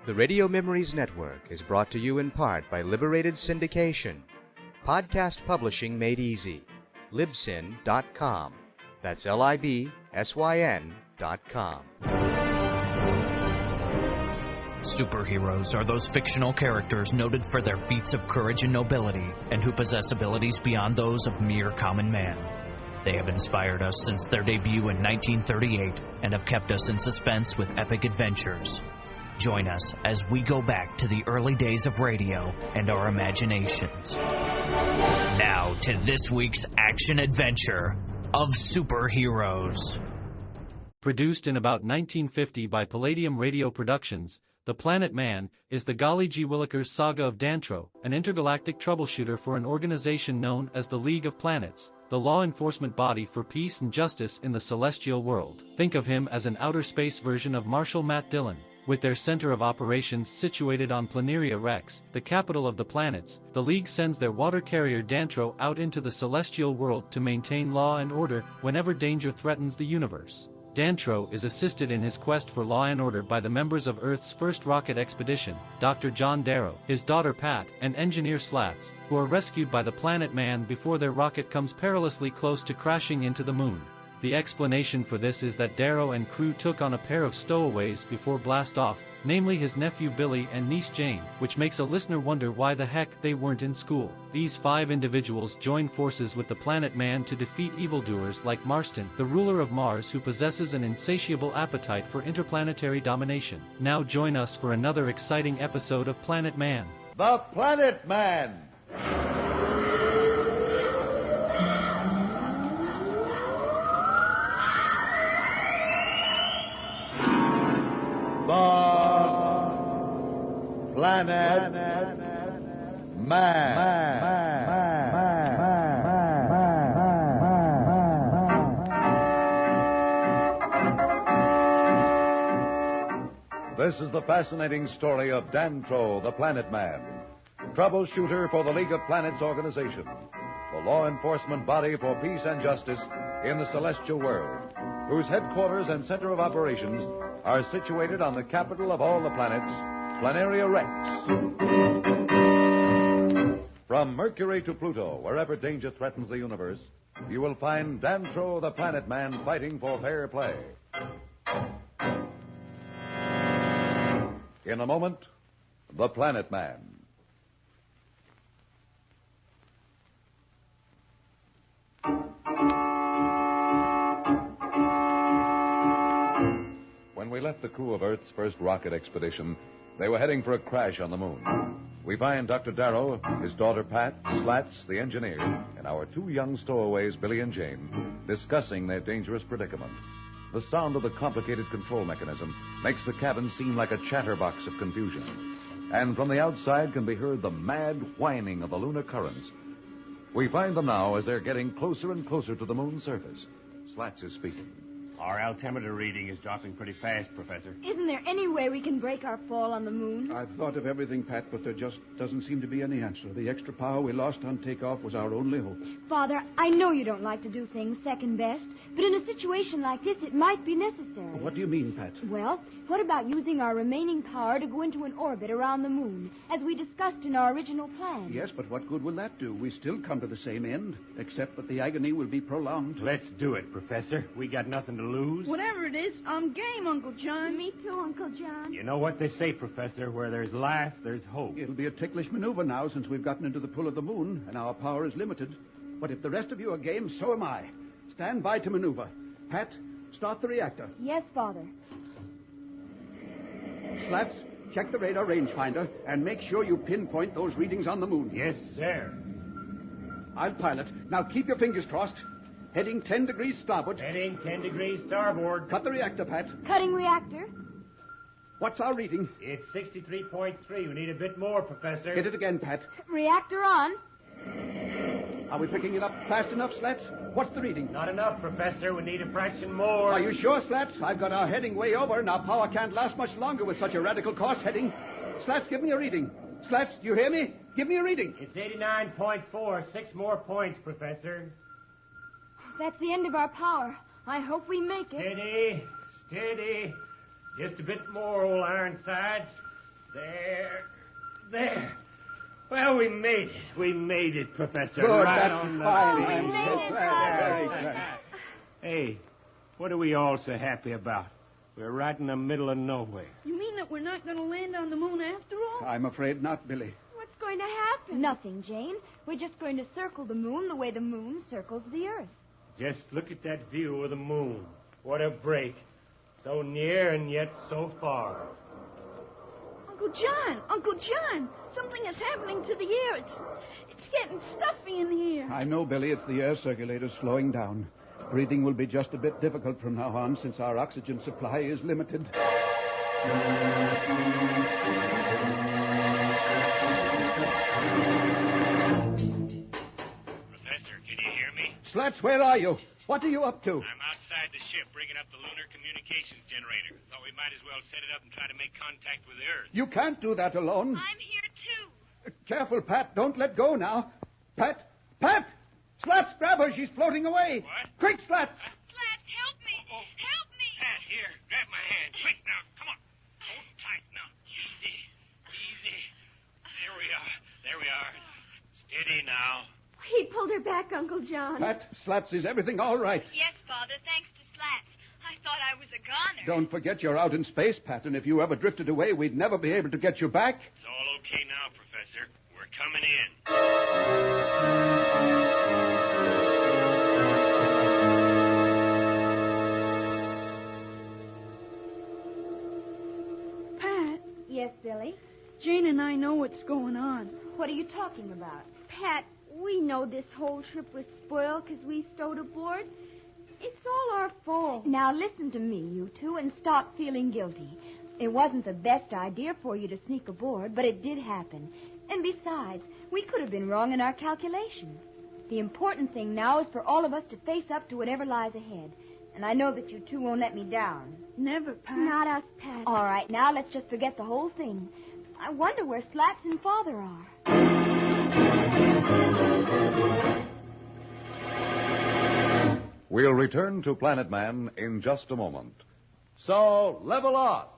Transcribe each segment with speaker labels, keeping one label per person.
Speaker 1: The Radio Memories Network is brought to you in part by Liberated Syndication. Podcast publishing made easy. Libsyn.com. That's Libsyn.com.
Speaker 2: Superheroes are those fictional characters noted for their feats of courage and nobility, and who possess abilities beyond those of mere common man. They have inspired us since their debut in 1938 and have kept us in suspense with epic adventures. Join us as we go back to the early days of radio and our imaginations. Now to this week's action-adventure of superheroes.
Speaker 3: Produced in about 1950 by Palladium Radio Productions, The Planet Man is the Golly G. Willikers saga of Dantro, an intergalactic troubleshooter for an organization known as the League of Planets, the law enforcement body for peace and justice in the celestial world. Think of him as an outer space version of Marshal Matt Dillon. With their center of operations situated on Planaria Rex, the capital of the planets, the League sends their water carrier Dantro out into the celestial world to maintain law and order whenever danger threatens the universe. Dantro is assisted in his quest for law and order by the members of Earth's first rocket expedition, Dr. John Darrow, his daughter Pat, and engineer Slats, who are rescued by the Planet Man before their rocket comes perilously close to crashing into the moon. The explanation for this is that Darrow and crew took on a pair of stowaways before blast-off, namely his nephew Billy and niece Jane, which makes a listener wonder why the heck they weren't in school. These 5 individuals join forces with the Planet Man to defeat evildoers like Marston, the ruler of Mars who possesses an insatiable appetite for interplanetary domination. Now join us for another exciting episode of Planet Man.
Speaker 4: The Planet Man! Planet Man. This is the fascinating story of Dantro, the Planet Man, troubleshooter for the League of Planets organization, the law enforcement body for peace and justice in the celestial world, whose headquarters and center of operations are situated on the capital of all the planets, Planaria Rex. From Mercury to Pluto, wherever danger threatens the universe, you will find Dantro the Planet Man fighting for fair play. In a moment, the Planet Man. When we left the crew of Earth's first rocket expedition, they were heading for a crash on the moon. We find Dr. Darrow, his daughter Pat, Slats, the engineer, and our 2 young stowaways, Billy and Jane, discussing their dangerous predicament. The sound of the complicated control mechanism makes the cabin seem like a chatterbox of confusion. And from the outside can be heard the mad whining of the lunar currents. We find them now as they're getting closer and closer to the moon's surface. Slats is speaking.
Speaker 5: Our altimeter reading is dropping pretty fast, Professor.
Speaker 6: Isn't there any way we can break our fall on the moon?
Speaker 7: I've thought of everything, Pat, but there just doesn't seem to be any answer. The extra power we lost on takeoff was our only hope.
Speaker 6: Father, I know you don't like to do things second best, but in a situation like this, it might be necessary.
Speaker 7: What do you mean, Pat?
Speaker 6: Well, what about using our remaining power to go into an orbit around the moon, as we discussed in our original plan?
Speaker 7: Yes, but what good will that do? We still come to the same end, except that the agony will be prolonged.
Speaker 5: Let's do it, Professor. We got nothing to lose.
Speaker 8: Whatever it is, I'm game, Uncle John.
Speaker 6: Me too, Uncle John.
Speaker 5: You know what they say, Professor, where there's life, there's hope.
Speaker 7: It'll be a ticklish maneuver now since we've gotten into the pull of the moon and our power is limited. But if the rest of you are game, so am I. Stand by to maneuver. Pat, start the reactor.
Speaker 6: Yes, Father.
Speaker 7: Slats, check the radar rangefinder and make sure you pinpoint those readings on the moon.
Speaker 5: Yes, sir.
Speaker 7: I'll pilot. Now keep your fingers crossed. Heading 10 degrees starboard.
Speaker 5: Heading 10 degrees starboard.
Speaker 7: Cut the reactor, Pat.
Speaker 6: Cutting reactor.
Speaker 7: What's our reading?
Speaker 5: It's 63.3. We need a bit more, Professor.
Speaker 7: Hit it again, Pat.
Speaker 6: Reactor on.
Speaker 7: Are we picking it up fast enough, Slats? What's the reading?
Speaker 5: Not enough, Professor. We need a fraction more.
Speaker 7: Are you sure, Slats? I've got our heading way over, and our power can't last much longer with such a radical course heading. Slats, give me a reading. Slats, do you hear me? Give me a reading.
Speaker 5: It's 89.4. 6 more points, Professor.
Speaker 6: That's the end of our power. I hope we make it.
Speaker 5: Steady, steady. Just a bit more, old Ironsides. There. Well, we made it. We made it, Professor.
Speaker 7: Good,
Speaker 5: right
Speaker 7: that's
Speaker 5: on the
Speaker 7: fine.
Speaker 5: beam.
Speaker 7: I'm so glad. Very glad.
Speaker 5: Hey, what are we all so happy about? We're right in the middle of nowhere.
Speaker 8: You mean that we're not going to land on the moon after all?
Speaker 7: I'm afraid not, Billy.
Speaker 6: What's going to happen? Nothing, Jane. We're just going to circle the moon the way the moon circles the Earth.
Speaker 5: Just look at that view of the moon. What a break. So near and yet so far.
Speaker 8: Uncle John, something is happening to the air. It's getting stuffy in here.
Speaker 7: I know, Billy. It's the air circulator slowing down. Breathing will be just a bit difficult from now on since our oxygen supply is limited.
Speaker 9: Professor, can you hear me?
Speaker 7: Slats, where are you? What are you up to?
Speaker 9: I'm outside the ship, bringing up the lunar communications generator. Thought we might as well set it up and try to make contact with the Earth.
Speaker 7: You can't do that alone.
Speaker 8: I'm here, too.
Speaker 7: Careful, Pat. Don't let go now. Pat! Pat! Slats, grab her. She's floating away.
Speaker 9: What?
Speaker 7: Quick, Slats.
Speaker 8: Slats, help me. Help me.
Speaker 9: Pat, here, grab my hand. Quick now, come on. Hold tight now. Easy. There we are. Steady now.
Speaker 6: He pulled her back, Uncle John.
Speaker 7: Pat, Slats, is everything all right?
Speaker 10: Yes, Father, thanks to Slats. I thought I was a goner.
Speaker 7: Don't forget you're out in space, Pat, and if you ever drifted away, we'd never be able to get you back.
Speaker 9: It's all okay now, Professor. We're coming in.
Speaker 8: Pat,
Speaker 6: Yes, Billy?
Speaker 8: Jane and I know what's going on.
Speaker 6: What are you talking about? Pat, we know this whole trip was spoiled because we stowed aboard. It's all our fault. Now listen to me, you two, and stop feeling guilty. It wasn't the best idea for you to sneak aboard, but it did happen. And besides, we could have been wrong in our calculations. The important thing now is for all of us to face up to whatever lies ahead. And I know that you two won't let me down.
Speaker 8: Never, Pat.
Speaker 6: Not us, Pat. All right, now let's just forget the whole thing. I wonder where Slats and Father are.
Speaker 4: We'll return to Planet Man in just a moment. So, level off.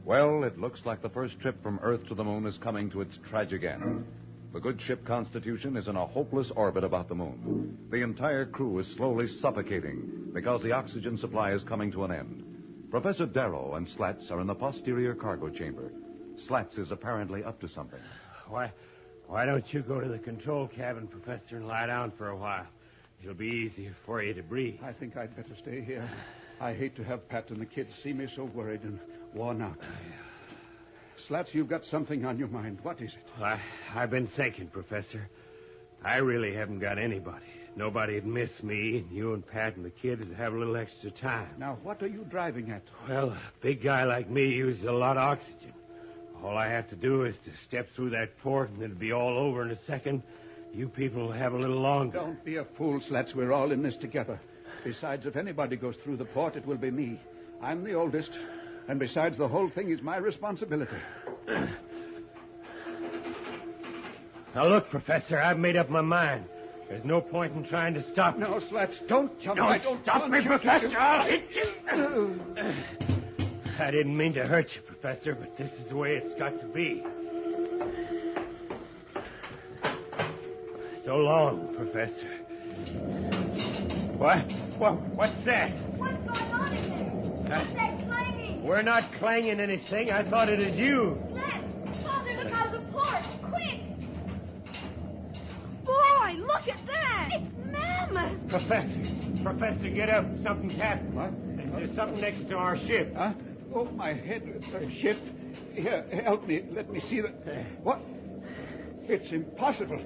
Speaker 4: Well, it looks like the first trip from Earth to the moon is coming to its tragic end. The good ship Constitution is in a hopeless orbit about the moon. The entire crew is slowly suffocating because the oxygen supply is coming to an end. Professor Darrow and Slats are in the posterior cargo chamber. Slats is apparently up to something.
Speaker 5: Why don't you go to the control cabin, Professor, and lie down for a while? It'll be easier for you to breathe.
Speaker 7: I think I'd better stay here. I hate to have Pat and the kids see me so worried and worn out. Slats, you've got something on your mind. What is it?
Speaker 5: I've been thinking, Professor. I really haven't got anybody. Nobody'd miss me, and you and Pat and the kids would have a little extra time.
Speaker 7: Now, what are you driving at?
Speaker 5: Well, a big guy like me uses a lot of oxygen. All I have to do is to step through that port, and it'll be all over in a second. You people will have a little longer.
Speaker 7: Don't be a fool, Slats. We're all in this together. Besides, if anybody goes through the port, it will be me. I'm the oldest. And besides, the whole thing is my responsibility.
Speaker 5: Now, look, Professor, I've made up my mind. There's no point in trying to stop me.
Speaker 7: No, Slats, don't jump.
Speaker 5: Don't stop me, Professor. I'll hit you. I didn't mean to hurt you, Professor, but this is the way it's got to be. So long, Professor. What's that?
Speaker 6: What's going on in there? What's that clanging?
Speaker 5: We're not clanging anything. I thought it was you.
Speaker 6: Slats! Father, look out of the port! Quick!
Speaker 8: Boy, look at that.
Speaker 6: It's Mammoth!
Speaker 5: Professor, get up. Something's happened.
Speaker 7: What?
Speaker 5: There's something next to our ship.
Speaker 7: Huh? Oh, my head. Ship. Here, help me. Let me see the... What? It's impossible.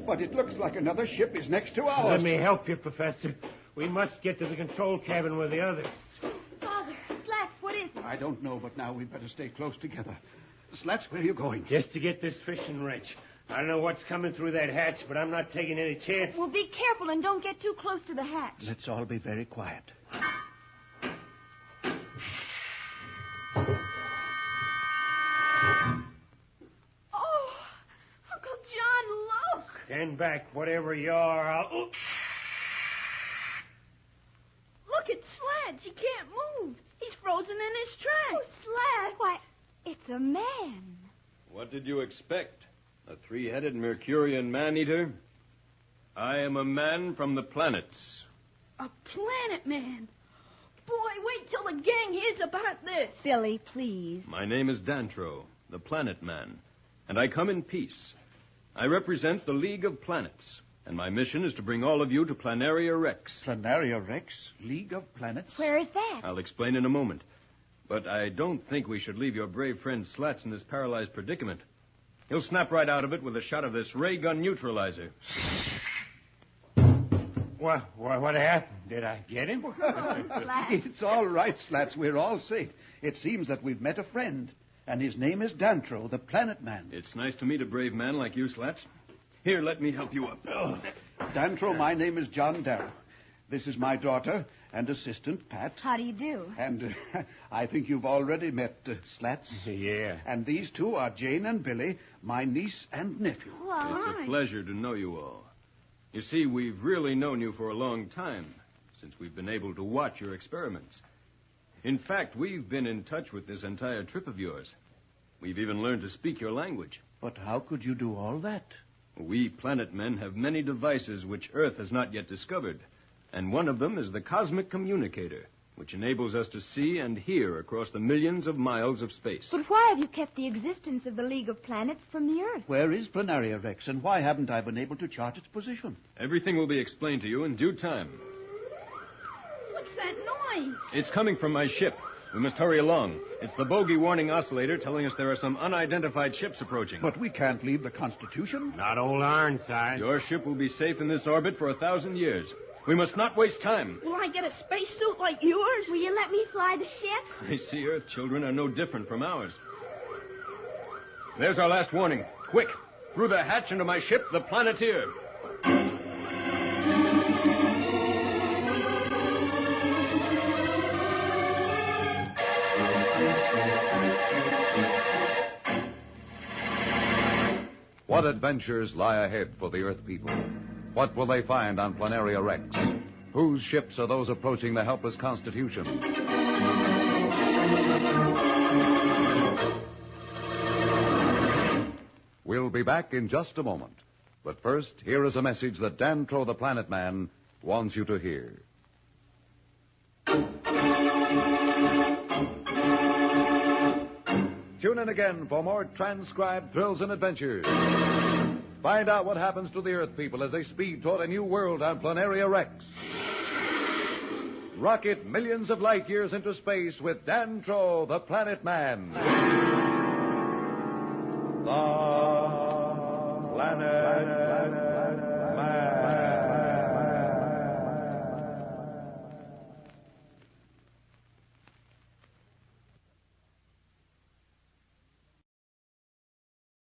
Speaker 7: But it looks like another ship is next to ours.
Speaker 5: Let me help you, Professor. We must get to the control cabin with the others.
Speaker 6: Father, Slats, what is it?
Speaker 7: I don't know, but now we'd better stay close together. Slats, where are you going?
Speaker 5: Just to get this fishing wrench. I don't know what's coming through that hatch, but I'm not taking any chance.
Speaker 6: Well, be careful and don't get too close to the hatch.
Speaker 7: Let's all be very quiet.
Speaker 8: Oh,
Speaker 5: Stand back, whatever you are. I'll...
Speaker 8: Look at Slats. He can't move. He's frozen in his tracks.
Speaker 6: Oh, Slats. Why, it's a man.
Speaker 11: What did you expect? A three-headed Mercurian man-eater? I am a man from the planets.
Speaker 8: A planet man. Boy, wait till the gang hears about this.
Speaker 6: Billy, please.
Speaker 11: My name is Dantro, the Planet Man, and I come in peace. I represent the League of Planets, and my mission is to bring all of you to Planaria Rex.
Speaker 7: Planaria Rex? League of Planets?
Speaker 6: Where is that?
Speaker 11: I'll explain in a moment. But I don't think we should leave your brave friend Slats in this paralyzed predicament. He'll snap right out of it with a shot of this ray gun neutralizer.
Speaker 5: What happened? Did I get him?
Speaker 7: It's all right, Slats. We're all safe. It seems that we've met a friend, and his name is Dantro, the Planet Man.
Speaker 11: It's nice to meet a brave man like you, Slats. Here, let me help you up.
Speaker 7: Dantro, my name is John Darrow. This is my daughter and assistant, Pat.
Speaker 6: How do you do?
Speaker 7: And I think you've already met Slats.
Speaker 5: Yeah.
Speaker 7: And these two are Jane and Billy, my niece and nephew.
Speaker 6: Well,
Speaker 11: It's a pleasure to know you all. You see, we've really known you for a long time, since we've been able to watch your experiments. In fact, we've been in touch with this entire trip of yours. We've even learned to speak your language.
Speaker 7: But how could you do all that?
Speaker 11: We planet men have many devices which Earth has not yet discovered, and one of them is the cosmic communicator, which enables us to see and hear across the millions of miles of space.
Speaker 6: but why have you kept the existence of the League of Planets from the Earth?
Speaker 7: Where is Planaria Rex, and why haven't I been able to chart its position?
Speaker 11: Everything will be explained to you in due time.
Speaker 8: What's that noise?
Speaker 11: It's coming from my ship. We must hurry along. It's the bogey warning oscillator telling us there are some unidentified ships approaching.
Speaker 7: But we can't leave the Constitution.
Speaker 5: Not old Ironside.
Speaker 11: Your ship will be safe in this orbit for 1,000 years. We must not waste time.
Speaker 8: Will I get a spacesuit like yours?
Speaker 6: Will you let me fly the ship?
Speaker 11: I see Earth children are no different from ours. There's our last warning. Quick, through the hatch into my ship, the Planeteer.
Speaker 4: What adventures lie ahead for the Earth people? What will they find on Planaria Rex? Whose ships are those approaching the helpless Constitution? We'll be back in just a moment. But first, here is a message that Dantro the Planet Man wants you to hear. Tune in again for more transcribed thrills and adventures. Find out what happens to the Earth people as they speed toward a new world on Planaria Rex. Rocket millions of light years into space with Dantro, the Planet Man. The